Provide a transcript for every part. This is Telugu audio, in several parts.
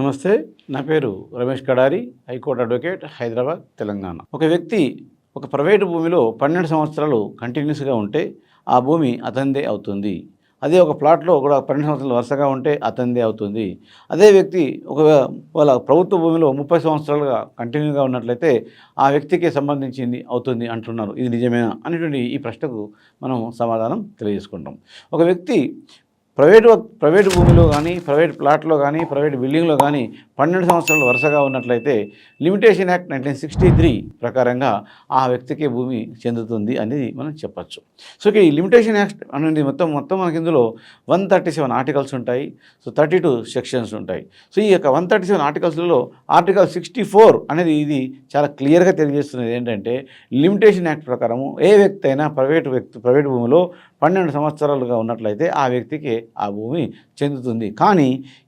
నమస్తే. నా పేరు రమేష్ కడారి, హైకోర్టు అడ్వకేట్, హైదరాబాద్, తెలంగాణ. ఒక వ్యక్తి ఒక ప్రైవేటు భూమిలో 12 సంవత్సరాలు కంటిన్యూస్గా ఉంటే ఆ భూమి అతనిదే అవుతుంది. అదే ఒక ప్లాట్లో కూడా 12 సంవత్సరాలు వరుసగా ఉంటే అతనిదే అవుతుంది. అదే వ్యక్తి వాళ్ళ ప్రభుత్వ భూమిలో 30 సంవత్సరాలుగా కంటిన్యూగా ఉన్నట్లయితే ఆ వ్యక్తికి సంబంధించింది అవుతుంది అంటున్నారు. ఇది నిజమేనా అనేటువంటి ఈ ప్రశ్నకు మనం సమాధానం తెలియజేసుకుంటాం. ఒక వ్యక్తి ప్రైవేటు భూమిలో కానీ, ప్రైవేట్ ప్లాట్లో కానీ, ప్రైవేట్ బిల్డింగ్లో కానీ 12 సంవత్సరాలు వరుసగా ఉన్నట్లయితే లిమిటేషన్ యాక్ట్ 1963 ప్రకారంగా ఆ వ్యక్తికి భూమి చెందుతుంది అనేది మనం చెప్పచ్చు. సో ఈ లిమిటేషన్ యాక్ట్ అనేది మొత్తం మనకి ఇందులో 137 ఆర్టికల్స్ ఉంటాయి. సో 32 సెక్షన్స్ ఉంటాయి. సో ఈ యొక్క 137 ఆర్టికల్స్లలో ఆర్టికల్ 64 అనేది ఇది చాలా క్లియర్గా తెలియజేస్తున్నది ఏంటంటే, లిమిటేషన్ యాక్ట్ ప్రకారము ఏ వ్యక్తి అయినా ప్రైవేటు భూమిలో 12 సంవత్సరాలుగా ఉన్నట్లయితే ఆ వ్యక్తికి ఆ భూమి చెందుతుంది. కానీ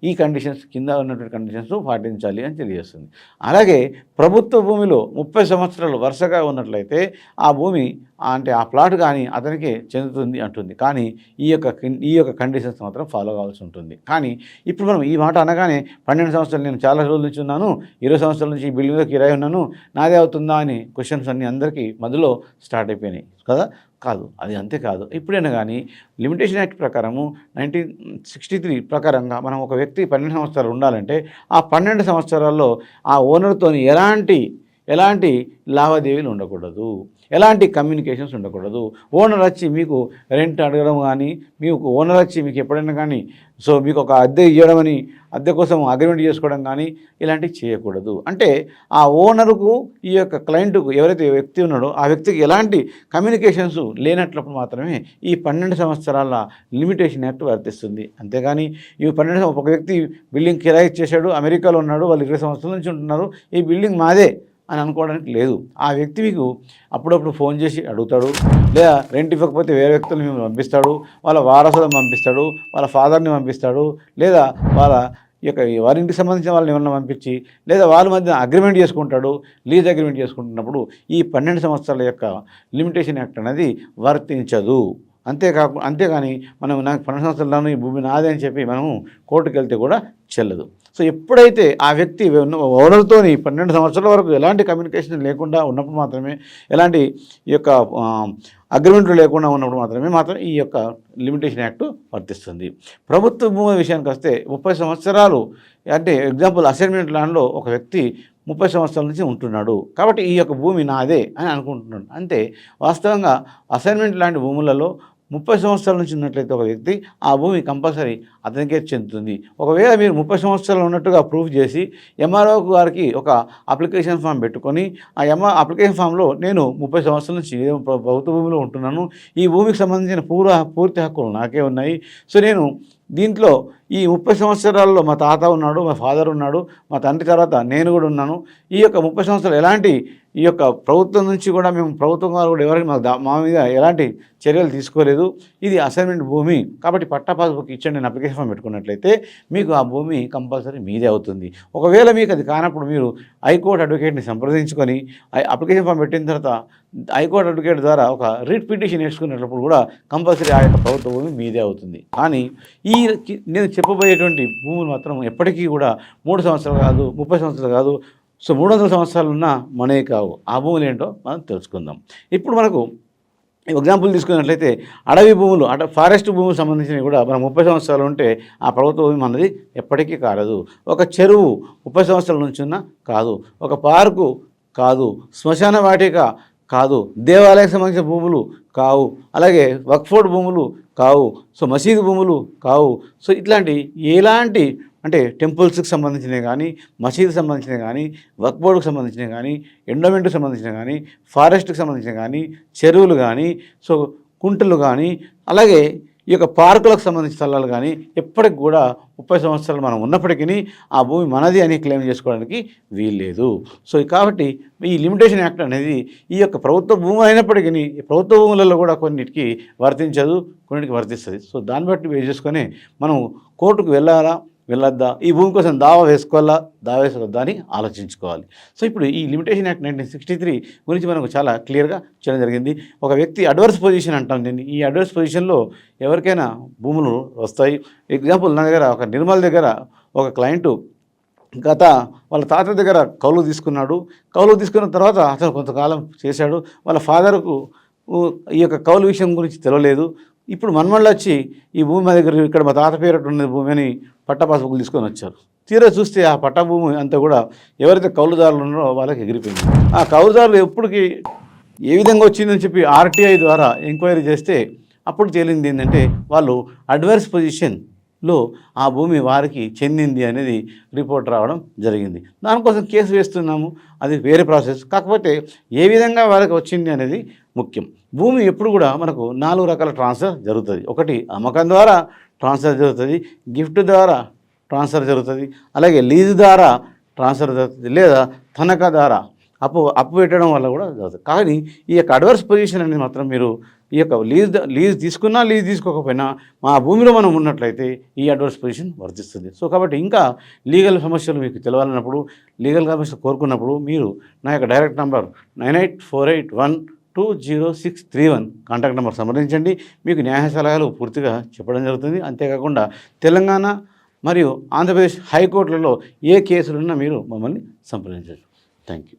ఈ కండిషన్స్ కింద ఉన్నటువంటి కండిషన్స్ పాటించాలి అని తెలియజేస్తుంది. అలాగే ప్రభుత్వ భూమిలో 30 సంవత్సరాలు వరుసగా ఉన్నట్లయితే ఆ భూమి అంటే ఆ ప్లాట్ కానీ అతనికి చెందుతుంది అంటుంది. కానీ ఈ యొక్క కండిషన్స్ మాత్రం ఫాలో కావాల్సి ఉంటుంది. కానీ ఇప్పుడు మనం ఈ మాట అనగానే 12 సంవత్సరాలు నేను చాలా రోజుల నుంచి ఉన్నాను, 20 సంవత్సరాల నుంచి ఈ బిల్డింగ్లో కిరాయి ఉన్నాను, నాదే అవుతుందా అని క్వశ్చన్స్ అన్నీ అందరికీ మధ్యలో స్టార్ట్ అయిపోయినాయి కదా. కాదు, అది అంతే కాదు. ఇప్పుడైనా కానీ లిమిటేషన్ యాక్ట్ ప్రకారము 1963 ప్రకారంగా మనం ఒక వ్యక్తి 12 సంవత్సరాలు ఉండాలంటే ఆ 12 సంవత్సరాల్లో ఆ ఓనర్తో ఎలాంటి లావాదేవీలు ఉండకూడదు, ఎలాంటి కమ్యూనికేషన్స్ ఉండకూడదు. ఓనర్ వచ్చి మీకు రెంట్ అడగడం కానీ, ఓనర్ వచ్చి మీకు ఎప్పుడైనా కానీ మీకు ఒక అద్దె ఇవ్వడమని, అద్దె కోసం అగ్రిమెంట్ చేసుకోవడం కానీ ఇలాంటివి చేయకూడదు. అంటే ఆ ఓనరుకు ఈ యొక్క క్లయింట్కు ఎవరైతే వ్యక్తి ఉన్నాడో ఆ వ్యక్తికి ఎలాంటి కమ్యూనికేషన్స్ లేనట్లప్పుడు మాత్రమే ఈ 12 సంవత్సరాల లిమిటేషన్ యాక్ట్ వర్తిస్తుంది. అంతేగాని ఈ 12 ఒక వ్యక్తి బిల్డింగ్ కిరాయి చేశాడు, అమెరికాలో ఉన్నాడు, వాళ్ళు 20 సంవత్సరాల నుంచి ఉంటున్నారు, ఈ బిల్డింగ్ మాదే అని అనుకోవడానికి లేదు. ఆ వ్యక్తి మీకు అప్పుడప్పుడు ఫోన్ చేసి అడుగుతాడు, లేదా రెంట్ ఇవ్వకపోతే వేరే వ్యక్తులను మేము పంపిస్తాడు, వాళ్ళ వారసులను పంపిస్తాడు, వాళ్ళ ఫాదర్ని పంపిస్తాడు, లేదా వారింటికి సంబంధించిన వాళ్ళని ఏమన్నా పంపించి, లేదా వాళ్ళ మధ్య అగ్రిమెంట్ చేసుకుంటాడు. లీజ్ అగ్రిమెంట్ చేసుకుంటున్నప్పుడు ఈ 12 సంవత్సరాల యొక్క లిమిటేషన్ యాక్ట్ అనేది వర్తించదు. అంతేగాని నాకు 12 సంవత్సరాలను ఈ భూమి నాదే అని చెప్పి మనము కోర్టుకు వెళ్తే కూడా చెల్లదు. సో ఎప్పుడైతే ఆ వ్యక్తి ఓనర్తో 12 సంవత్సరాల వరకు ఎలాంటి కమ్యూనికేషన్ లేకుండా ఉన్నప్పుడు మాత్రమే, ఎలాంటి ఈ యొక్క అగ్రిమెంట్లు లేకుండా ఉన్నప్పుడు మాత్రం ఈ యొక్క లిమిటేషన్ యాక్ట్ వర్తిస్తుంది. ప్రభుత్వ భూమి విషయానికి వస్తే 30 సంవత్సరాలు అంటే ఎగ్జాంపుల్ అసైన్మెంట్ ల్యాండ్లో ఒక వ్యక్తి 30 సంవత్సరాల నుంచి ఉంటున్నాడు, కాబట్టి ఈ యొక్క భూమి నాదే అని అనుకుంటున్నాడు. అంతే వాస్తవంగా అసైన్మెంట్ ల్యాండ్ భూములలో 30 సంవత్సరాల నుంచి ఉన్నట్లయితే ఒక వ్యక్తి ఆ భూమి కంపల్సరీ అతనికే చెందుతుంది. ఒకవేళ మీరు 30 సంవత్సరాలు ఉన్నట్టుగా ప్రూఫ్ చేసి ఎంఆర్ఓ గారికి ఒక అప్లికేషన్ ఫామ్ పెట్టుకొని ఆ అప్లికేషన్ ఫామ్లో నేను 30 సంవత్సరాల నుంచి ప్రభుత్వ భూమిలో ఉంటున్నాను, ఈ భూమికి సంబంధించిన పూర్తి హక్కులు నాకే ఉన్నాయి, సో నేను దీంట్లో ఈ 30 సంవత్సరాల్లో మా తాత ఉన్నాడు, మా ఫాదర్ ఉన్నాడు, మా తండ్రి తర్వాత నేను కూడా ఉన్నాను, ఈ యొక్క 30 సంవత్సరాలు ఎలాంటి ఈ యొక్క ప్రభుత్వం నుంచి కూడా ప్రభుత్వం వారు కూడా ఎవరికి మా మీద ఎలాంటి చర్యలు తీసుకోలేదు, ఇది అసైన్మెంట్ భూమి కాబట్టి పట్టా పాస్బుక్ ఇచ్చండి నేను అప్లికేషన్ ఫామ్ పెట్టుకున్నట్లయితే మీకు ఆ భూమి కంపల్సరీ మీదే అవుతుంది. ఒకవేళ మీకు అది కానప్పుడు మీరు హైకోర్టు అడ్వకేట్ని సంప్రదించుకొని అప్లికేషన్ ఫామ్ పెట్టిన తర్వాత హైకోర్టు అడ్వకేట్ ద్వారా ఒక రిట్ పిటిషన్ వేసుకునేటప్పుడు కూడా కంపల్సరీ ఆ యొక్క ప్రభుత్వ భూమి మీదే అవుతుంది. కానీ నేను చెప్పబోయేటువంటి భూములు మాత్రం ఎప్పటికీ కూడా 3 సంవత్సరాలు కాదు, 30 సంవత్సరాలు కాదు, సో 300 సంవత్సరాలు ఉన్నా మనవి కావు. ఆ భూములు ఏంటో మనం తెలుసుకుందాం. ఇప్పుడు మనకు ఎగ్జాంపుల్ తీసుకున్నట్లయితే అడవి భూములు, ఫారెస్ట్ భూములు సంబంధించినవి కూడా మనం 30 సంవత్సరాలు ఉంటే ఆ ప్రభుత్వ భూమి మనది ఎప్పటికీ కాదు. ఒక చెరువు 30 సంవత్సరాల నుంచి ఉన్నా కాదు, ఒక పార్కు కాదు, శ్మశాన వాటిక కాదు, దేవాలయానికి సంబంధించిన భూములు కావు, అలాగే వక్ఫ్ భూములు కావు, సో మసీదు భూములు కావు. సో ఇట్లాంటి ఎలాంటి అంటే టెంపుల్స్కి సంబంధించినవి కానీ, మసీదుకి సంబంధించినవి కానీ, వక్ఫ్ బోర్డుకి సంబంధించినవి కానీ, ఎండోమెంట్కి సంబంధించినవి కానీ, ఫారెస్ట్కి సంబంధించినవి కానీ, చెరువులు కానీ, సో కుంటలు కానీ, అలాగే ఈ యొక్క పార్కులకు సంబంధించిన స్థలాలు కానీ ఎప్పటికి కూడా 30 సంవత్సరాలు మనం ఉన్నప్పటికీ ఆ భూమి మనది అని క్లెయిమ్ చేసుకోవడానికి వీల్లేదు. సో కాబట్టి ఈ లిమిటేషన్ యాక్ట్ అనేది ఈ యొక్క ప్రభుత్వ భూములు అయినప్పటికీ ప్రభుత్వ భూములలో కూడా కొన్నిటికి వర్తించదు, కొన్నిటికి వర్తిస్తుంది. సో దాన్ని బట్టి బేస్ చేసుకొని మనం కోర్టుకు వెళ్ళొద్దా, ఈ భూమి కోసం దావా వేసుకోవద్దా అని ఆలోచించుకోవాలి. సో ఇప్పుడు ఈ లిమిటేషన్ యాక్ట్ 1963 గురించి మనకు చాలా క్లియర్గా చేయడం జరిగింది. ఒక వ్యక్తి అడ్వర్స్ పొజిషన్ అంటాం దీన్ని. ఈ అడ్వర్స్ పొజిషన్లో ఎవరికైనా భూములు వస్తాయి. ఎగ్జాంపుల్ నా దగ్గర ఒక నిర్మల్ దగ్గర ఒక క్లయింటు గత వాళ్ళ తాత దగ్గర కౌలు తీసుకున్నాడు. కౌలు తీసుకున్న తర్వాత అతను కొంతకాలం చేశాడు. వాళ్ళ ఫాదర్కు ఈ యొక్క కౌలు విషయం గురించి తెలవలేదు. ఇప్పుడు మనమళ్ళు వచ్చి ఈ భూమి మా దగ్గర ఇక్కడ మా తాత పేరట ఉన్న భూమి అని పట్టా పాస్బుక్లు తీసుకొని వచ్చారు. తీరా చూస్తే ఆ పట్టా భూమి అంతా కూడా ఎవరైతే కౌలుదారులు ఉన్నారో వాళ్ళకి ఎగిరిపోయింది. ఆ కౌలుదారులు ఎప్పటికి ఏ విధంగా వచ్చిందని చెప్పి ఆర్టీఐ ద్వారా ఎంక్వైరీ చేస్తే అప్పుడు తేలింది ఏంటంటే వాళ్ళు అడ్వర్స్ పొజిషన్లో ఆ భూమి వారికి చెందింది అనేది రిపోర్ట్ రావడం జరిగింది. దానికోసం కేసు వేస్తున్నాము, అది వేరే ప్రాసెస్. కాకపోతే ఏ విధంగా వారికి వచ్చింది అనేది ముఖ్యం. భూమి ఎప్పుడు కూడా మనకు 4 రకాల ట్రాన్స్ఫర్ జరుగుతుంది. ఒకటి అమ్మకం ద్వారా ట్రాన్స్ఫర్ జరుగుతుంది, గిఫ్ట్ ద్వారా ట్రాన్స్ఫర్ జరుగుతుంది, అలాగే లీజు ద్వారా ట్రాన్స్ఫర్ జరుగుతుంది, లేదా తనఖా ద్వారా అప్పు పెట్టడం వల్ల కూడా జరుగుతుంది. కానీ ఈ యొక్క అడ్వర్స్ పొజిషన్ అనేది మాత్రం మీరు ఈ యొక్క లీజ్ తీసుకున్నా లీజ్ తీసుకోకపోయినా మా భూమిలో మనం ఉన్నట్లయితే ఈ అడ్వర్స్ పొజిషన్ వర్తిస్తుంది. సో కాబట్టి ఇంకా లీగల్ సమస్యలు మీకు తెలవాలన్నప్పుడు, లీగల్ సమస్యలు కోరుకున్నప్పుడు మీరు నా యొక్క డైరెక్ట్ నంబర్ 9848120631 కాంటాక్ట్ నెంబర్ సంప్రదించండి. మీకు న్యాయ సలహాలు పూర్తిగా చెప్పడం జరుగుతుంది. అంతేకాకుండా తెలంగాణ మరియు ఆంధ్రప్రదేశ్ హైకోర్టులలో ఏ కేసులున్నా మీరు మమ్మల్ని సంప్రదించవచ్చు. Thank you.